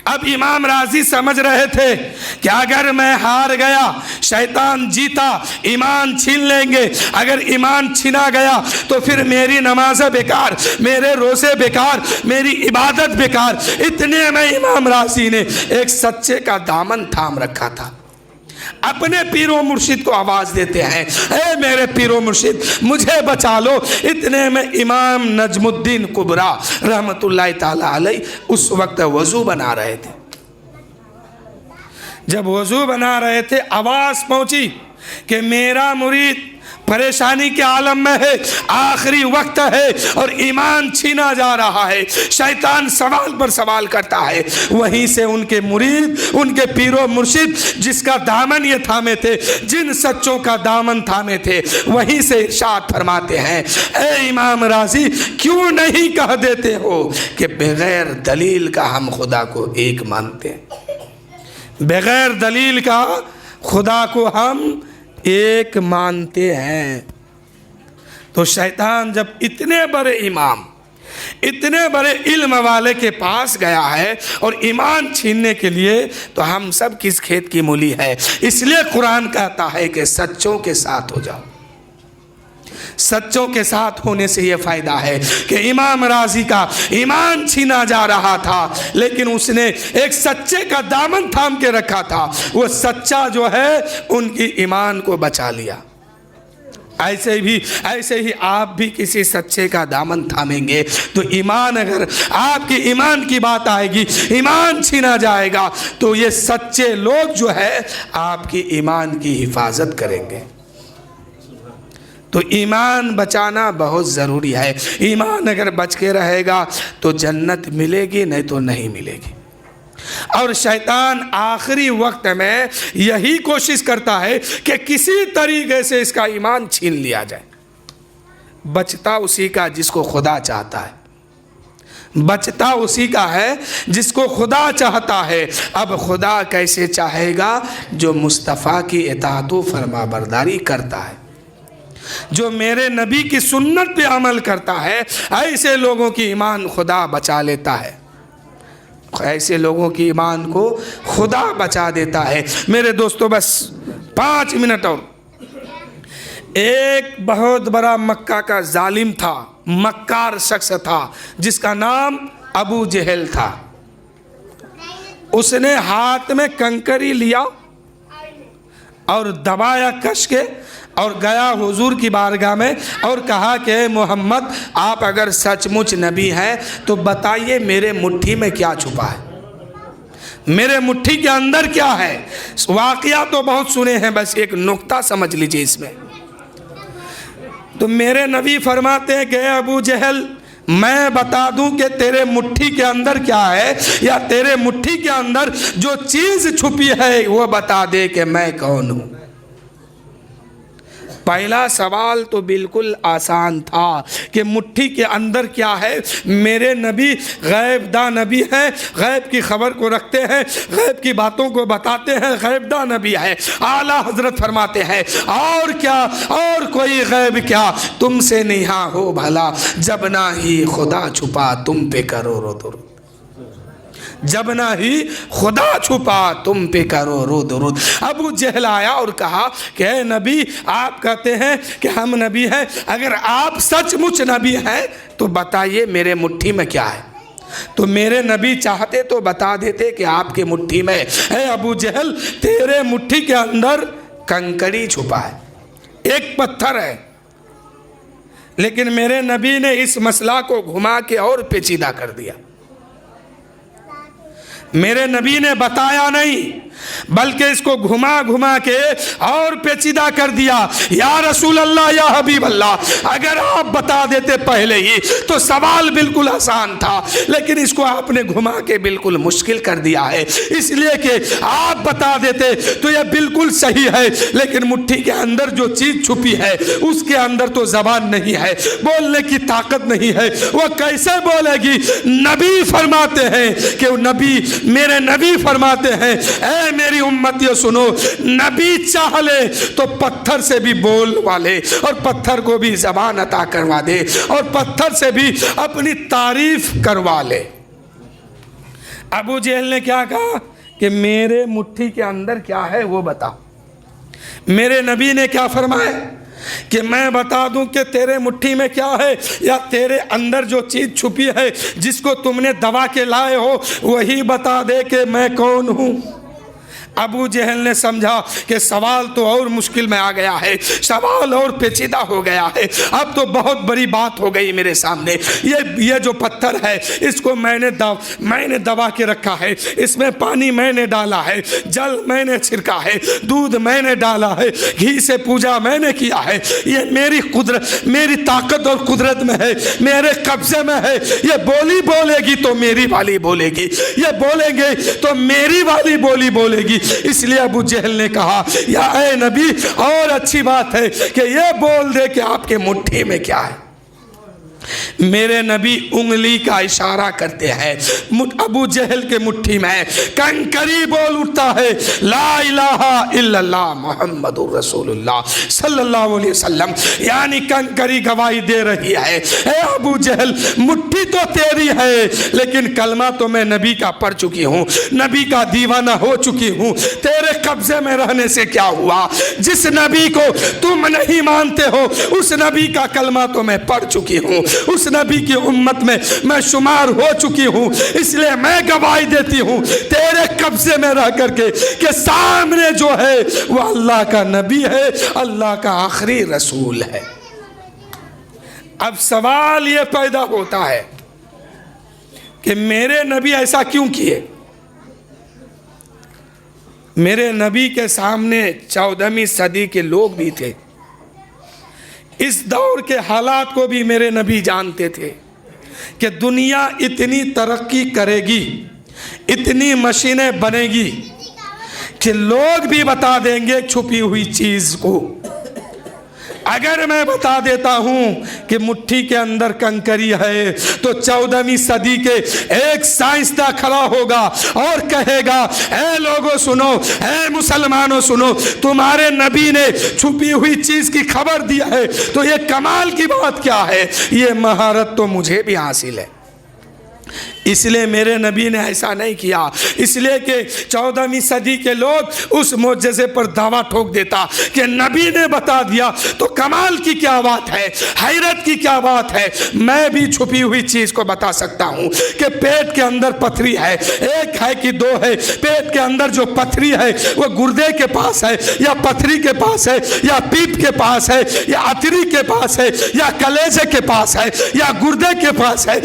A: अब इमाम राजी समझ रहे थे कि अगर मैं हार गया, शैतान जीता, ईमान छीन लेंगे। अगर ईमान छीना गया तो फिर मेरी नमाज़ें बेकार, मेरे रोज़े बेकार, मेरी इबादत बेकार। इतने में इमाम राजी ने एक सच्चे का दामन थाम रखा था। अपने पीरो मुर्शिद को आवाज देते हैं, ए मेरे पीरो मुर्शिद, मुझे बचा लो। इतने में इमाम नजमुद्दीन कुबरा रहमतुल्लाह ताला अलैह उस वक्त वजू बना रहे थे। जब वजू बना रहे थे, आवाज पहुंची कि मेरा मुरीद परेशानी के आलम में है, आखिरी वक्त है और ईमान छीना जा रहा है। शैतान सवाल पर सवाल करता है। वहीं से उनके मुरीद, उनके पीरो मुर्शिद जिसका दामन ये थामे थे, जिन सच्चों का दामन थामे थे, वहीं से इरशाद फरमाते हैं, ए इमाम राजी, क्यों नहीं कह देते हो कि बगैर दलील का हम खुदा को एक मानते हैं। बगैर दलील का खुदा को हम एक मानते हैं। तो शैतान जब इतने बड़े इमाम, इतने बड़े इल्म वाले के पास गया है और ईमान छीनने के लिए, तो हम सब किस खेत की मूली है। इसलिए कुरान कहता है कि सच्चों के साथ हो जाओ। सच्चों के साथ होने से यह फायदा है कि इमाम राजी का ईमान छीना जा रहा था, लेकिन उसने एक सच्चे का दामन थाम के रखा था। वो सच्चा जो है उनकी ईमान को बचा लिया। ऐसे ही आप भी किसी सच्चे का दामन थामेंगे तो ईमान, अगर आपकी ईमान की बात आएगी, ईमान छीना जाएगा, तो ये सच्चे लोग जो है आपकी ईमान की हिफाजत करेंगे। तो ईमान बचाना बहुत ज़रूरी है। ईमान अगर बच के रहेगा तो जन्नत मिलेगी, नहीं तो नहीं मिलेगी। और शैतान आखिरी वक्त में यही कोशिश करता है कि किसी तरीके से इसका ईमान छीन लिया जाए। बचता उसी का जिसको खुदा चाहता है, बचता उसी का है जिसको खुदा चाहता है। अब खुदा कैसे चाहेगा? जो मुस्तफ़ा की इताअत व फरमाबरदारी करता है, जो मेरे नबी की सुन्नत पे अमल करता है, ऐसे लोगों की ईमान खुदा बचा लेता है। ऐसे लोगों की ईमान को खुदा बचा देता है। मेरे दोस्तों, बस 5 मिनट और। एक बहुत बड़ा मक्का का जालिम था, मक्कार शख्स था, जिसका नाम अबू जहल था। उसने हाथ में कंकरी लिया और दबाया कस के और गया हुजूर की बारगाह में और कहा कि मोहम्मद, आप अगर सचमुच नबी हैं तो बताइए मेरे मुट्ठी में क्या छुपा है, मेरे मुट्ठी के अंदर क्या है। वाक़या तो बहुत सुने हैं, बस एक नुक्ता समझ लीजिए इसमें। तो मेरे नबी फरमाते हैं कि अबू जहल, मैं बता दूं कि तेरे मुट्ठी के अंदर क्या है, या तेरे मुट्ठी के अंदर जो चीज़ छुपी है वो बता दे कि मैं कौन हूँ। पहला सवाल तो बिल्कुल आसान था कि मुट्ठी के अंदर क्या है। मेरे नबी गैबदा नबी हैं, गैब की खबर को रखते हैं, गैब की बातों को बताते हैं, गैबदा नबी है। आला हजरत फरमाते हैं, और क्या, और कोई गैब क्या तुमसे निहा हो भला, जब ना ही खुदा छुपा तुम पे करो रो दुरूद, जब ना ही खुदा छुपा तुम पे करो रो दुरूद। अबू जहल आया और कहा कि नबी, आप कहते हैं कि हम नबी हैं, अगर आप सचमुच नबी हैं तो बताइए मेरे मुट्ठी में क्या है। तो मेरे नबी चाहते तो बता देते कि आपके मुट्ठी में है अबू जहल, तेरे मुट्ठी के अंदर कंकड़ी छुपा है, एक पत्थर है। लेकिन मेरे नबी ने इस मसला को घुमा के और पेचीदा कर दिया। मेरे नबी ने बताया नहीं, बल्कि इसको घुमा घुमा के और पेचीदा कर दिया। या रसूल अल्लाह, या हबीब अल्लाह, अगर आप बता देते पहले ही तो सवाल बिल्कुल आसान था, लेकिन इसको आपने घुमा के बिल्कुल मुश्किल कर दिया है। इसलिए कि आप बता देते तो यह बिल्कुल सही है, लेकिन मुट्ठी के अंदर जो चीज़ छुपी है उसके अंदर तो जबान नहीं है, बोलने की ताकत नहीं है, वह कैसे बोलेगी। नबी फरमाते हैं कि नबी, मेरे नबी फरमाते हैं, ऐ मेरी उम्मतियों सुनो, नबी चाह ले तो पत्थर से भी बोल वाले और पत्थर को भी जबान अता करवा दे और पत्थर से भी अपनी तारीफ करवा ले। अबू जहल ने क्या कहा कि मेरे मुट्ठी के अंदर क्या है वो बता। मेरे नबी ने क्या फरमाया कि मैं बता दूं कि तेरे मुट्ठी में क्या है, या तेरे अंदर जो चीज़ छुपी है जिसको तुमने दबा के लाए हो वही बता दे कि मैं कौन हूँ। अबू जहल ने समझा कि सवाल तो और मुश्किल में आ गया है, सवाल और पेचीदा हो गया है, अब तो बहुत बड़ी बात हो गई मेरे सामने। ये जो पत्थर है इसको मैंने दबा के रखा है, इसमें पानी मैंने डाला है, जल मैंने छिड़का है, दूध मैंने डाला है, घी से पूजा मैंने किया है। ये मेरी कुदरत, मेरी ताकत और कुदरत में है, मेरे कब्जे में है। ये बोली बोलेगी तो मेरी वाली बोलेगी, ये बोलेंगे तो मेरी वाली बोली बोलेगी। इसलिए अबू जहल ने कहा, या ऐ नबी, और अच्छी बात है कि ये बोल दे कि आपके मुट्ठी में क्या है। मेरे नबी उंगली का इशारा करते हैं, अबू जहल के मुट्ठी में कंकरी बोल उठता है, ला इलाहा इल्लल्लाह मुहम्मदुर रसूलुल्लाह सल्लल्लाहु अलैहि वसल्लम, यानी कंकरी गवाही दे रही है, ए अबू जहल, मुट्ठी तो तेरी है लेकिन कलमा तो मैं नबी का पढ़ चुकी हूँ, नबी का दीवाना हो चुकी हूँ। तेरे कब्जे में रहने से क्या हुआ? जिस नबी को तुम नहीं मानते हो उस नबी का कलमा तो मैं पढ़ चुकी हूँ, उस नबी की उम्मत में मैं शुमार हो चुकी हूं। इसलिए मैं गवाही देती हूं तेरे कब्जे में रह करके कि सामने जो है वो अल्लाह का नबी है, अल्लाह का आखिरी रसूल है। अब सवाल ये पैदा होता है कि मेरे नबी ऐसा क्यों किए? मेरे नबी के सामने 14वीं सदी के लोग भी थे, इस दौर के हालात को भी मेरे नबी जानते थे कि दुनिया इतनी तरक्की करेगी, इतनी मशीनें बनेगी कि लोग भी बता देंगे छुपी हुई चीज को। अगर मैं बता देता हूं कि मुट्ठी के अंदर कंकरी है तो 14वीं सदी के एक साइंसदान खड़ा होगा और कहेगा, ऐ लोगों सुनो, ऐ मुसलमानों सुनो, तुम्हारे नबी ने छुपी हुई चीज की खबर दिया है। तो ये कमाल की बात क्या है? ये महारत तो मुझे भी हासिल है। इसलिए मेरे नबी ने ऐसा नहीं किया, इसलिए कि 14वीं सदी के लोग उस मोजज़े पर दावा ठोक देता कि नबी ने बता दिया। तो कमाल की क्या बात है, हैरत की क्या बात है। मैं भी छुपी हुई चीज़ को बता सकता हूँ कि पेट के अंदर पथरी है, एक है कि दो है। पेट के अंदर जो पथरी है वो गुर्दे के पास है या पथरी के पास है या पीप के पास है या अतरी के पास है या कलेजे के पास है या गुर्दे के पास है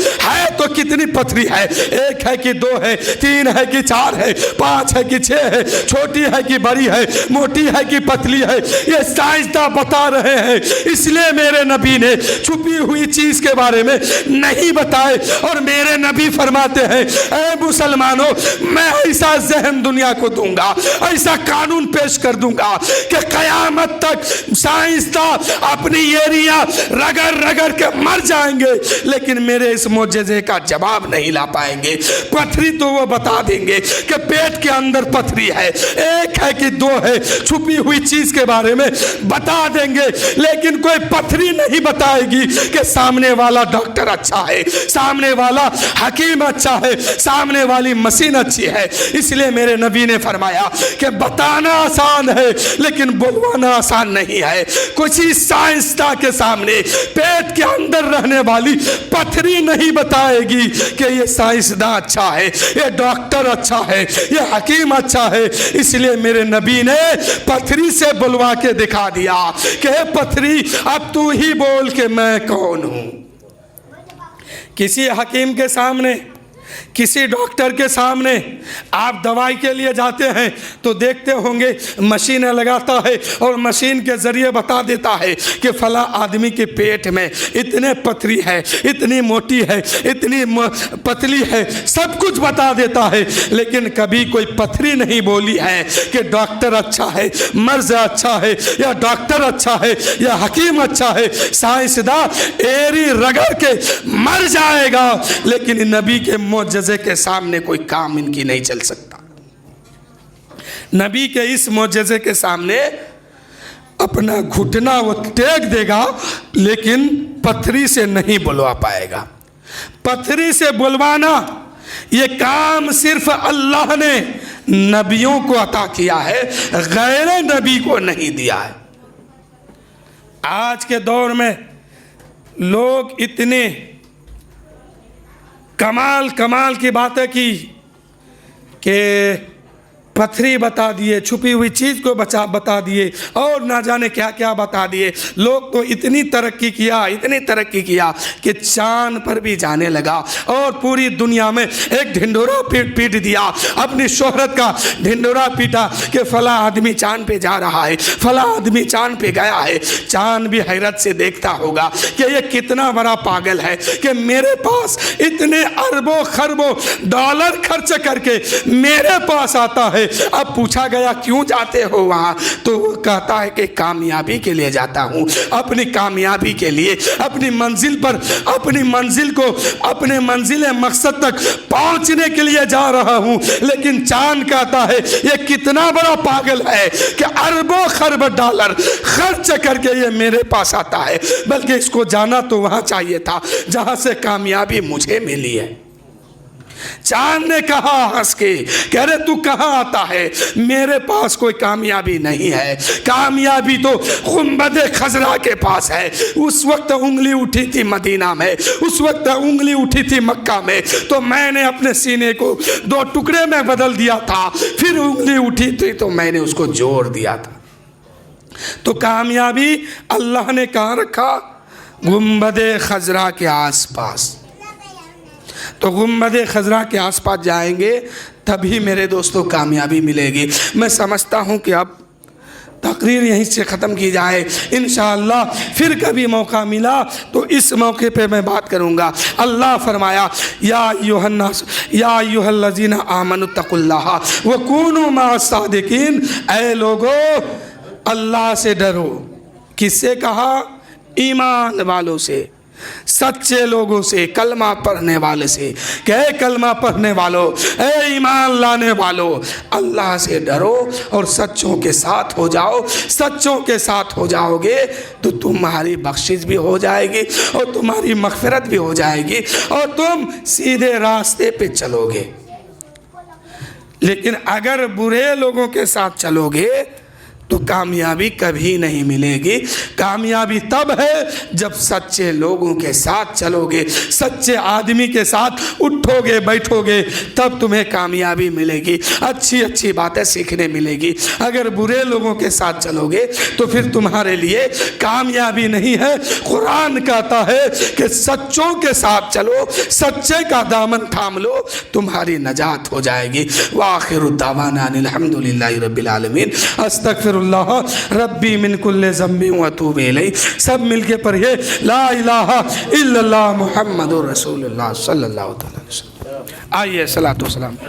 A: तो कितनी पथरी है? एक है कि दो है, तीन है कि चार है, पांच है कि छह है, छोटी है कि बड़ी है, मोटी है कि पतली है, ये साइंसदान बता रहे हैं। इसलिए मेरे नबी ने छुपी हुई चीज के बारे में नहीं बताए। और मेरे नबी फरमाते हैं, ऐ मुसलमानों, मैं ऐसा जहन दुनिया को दूंगा, ऐसा कानून पेश कर दूंगा कि कयामत तक साइंसदान अपनी एरिया रगड़ रगड़ के मर जाएंगे लेकिन मेरे इस मोजज़े का जवाब नहीं ला पाएंगे। पथरी तो वो बता देंगे कि पेट के अंदर पथरी है, एक है कि दो है, छुपी हुई चीज के बारे में बता देंगे लेकिन कोई पथरी नहीं बताएगी कि सामने वाला डॉक्टर अच्छा है, सामने वाला हकीम अच्छा है, सामने वाली मशीन अच्छी है। इसलिए मेरे नबी ने फरमाया कि बताना आसान है लेकिन बुलवाना आसान नहीं है। कुछ ही साइंसदान के सामने पेट के अंदर रहने वाली पथरी नहीं बताएगी कि ये साइंसदान अच्छा है, ये डॉक्टर अच्छा है, ये हकीम अच्छा है। इसलिए मेरे नबी ने पथरी से बुलवा के दिखा दिया कि पथरी अब तू ही बोल के मैं कौन हूं। किसी हकीम के सामने, किसी डॉक्टर के सामने आप दवाई के लिए जाते हैं तो देखते होंगे मशीनें लगाता है और मशीन के जरिए बता देता है कि फला आदमी के पेट में इतने पथरी है, इतनी मोटी है, इतनी पतली है, सब कुछ बता देता है। लेकिन कभी कोई पथरी नहीं बोली है कि डॉक्टर अच्छा है, मर्ज अच्छा है, या डॉक्टर अच्छा है, या हकीम अच्छा है। साइंसदान एरी रगड़ के मर जाएगा लेकिन नबी के मोजज़े के सामने कोई काम इनकी नहीं चल सकता। नबी के इस मोजज़े के सामने अपना घुटना वो टेक देगा लेकिन पथरी से नहीं बुलवा पाएगा। पथरी से बुलवाना ये काम सिर्फ अल्लाह ने नबियों को अता किया है, गैर नबी को नहीं दिया है। आज के दौर में लोग इतने कमाल की बातें की कि
B: पथरी बता दिए, छुपी हुई चीज़ को बता दिए, और ना जाने क्या क्या बता दिए। लोग तो इतनी तरक्की किया कि चांद पर भी जाने लगा, और पूरी दुनिया में एक ढिंढोरा पीट दिया, अपनी शोहरत का ढिंढोरा पीटा कि फला आदमी चांद पे जा रहा है, फला आदमी चांद पे गया है। चांद भी हैरत से देखता होगा कि ये कितना बड़ा पागल है कि मेरे पास इतने अरबों खरबों डॉलर खर्च करके मेरे पास आता है। अब पूछा गया क्यों जाते हो वहां, तो वो कहता है कि कामयाबी के लिए जाता हूं, अपनी कामयाबी के लिए, अपनी मंजिल पर, अपनी मंजिल को, अपने मंजिल मकसद तक पहुंचने के लिए जा रहा हूं। लेकिन चांद कहता है ये कितना बड़ा पागल है कि अरबों खरब डॉलर खर्च करके ये मेरे पास आता है, बल्कि इसको जाना तो वहां चाहिए था जहां से कामयाबी मुझे मिली है। चांद ने कहा हंस के, कह रहे तू कहां आता है, मेरे पास कोई कामयाबी नहीं है, कामयाबी तो गुंबदे खजरा के पास है। उस वक्त उंगली उठी थी मदीना में, उस वक्त उंगली उठी थी मक्का में, तो मैंने अपने सीने को 2 टुकड़े में बदल दिया था, फिर उंगली उठी थी तो मैंने उसको जोड़ दिया था। तो कामयाबी अल्लाह ने कहाँ रखा, गुंबदे खजरा के आसपास। तो गुंबदे खजरा के आसपास जाएंगे तभी मेरे दोस्तों कामयाबी मिलेगी। मैं समझता हूँ कि अब तकरीर यहीं से ख़त्म की जाए, इंशाअल्लाह फिर कभी मौका मिला तो इस मौके पे मैं बात करूँगा। अल्लाह फरमाया या अय्युहन्नास या अय्युहल्लज़ीना आमनुत्तकुल्लाह व कूनू मअस्सादिकीन, ऐ लोगो अल्लाह से डरो। किससे कहा, ईमान वालों से, सच्चे लोगों से, कलमा पढ़ने वाले से। कहे कलमा पढ़ने वालों, ए ईमान लाने वालों, अल्लाह से डरो और सच्चों के साथ हो जाओ। सच्चों के साथ हो जाओगे तो तुम्हारी बख्शिश भी हो जाएगी और तुम्हारी मग़फ़िरत भी हो जाएगी और तुम सीधे रास्ते पे चलोगे। लेकिन अगर बुरे लोगों के साथ चलोगे तो कामयाबी कभी नहीं मिलेगी। कामयाबी तब है जब सच्चे लोगों के साथ चलोगे, सच्चे आदमी के साथ उठोगे बैठोगे, तब तुम्हें कामयाबी मिलेगी, अच्छी अच्छी बातें सीखने मिलेगी। अगर बुरे लोगों के साथ चलोगे तो फिर तुम्हारे लिए कामयाबी नहीं है। कुरान कहता है कि सच्चों के साथ चलो, सच्चे का दामन थाम लो, तुम्हारी नजात हो जाएगी। व आखिरु दावाना अनिल हम्दुलिल्लाहि रब्बिल आलमीन, अस्तगफिरुल्लाह रब्बी मिन कुल्लि ज़म्बिन व अतूबु इलैहि। सब मिलके पढ़िए ला इलाहा इल्लल्लाह मुहम्मदुर रसूलुल्लाह सल्लल्लाहु अलैहि वसल्लम। आइए सलातो सलाम।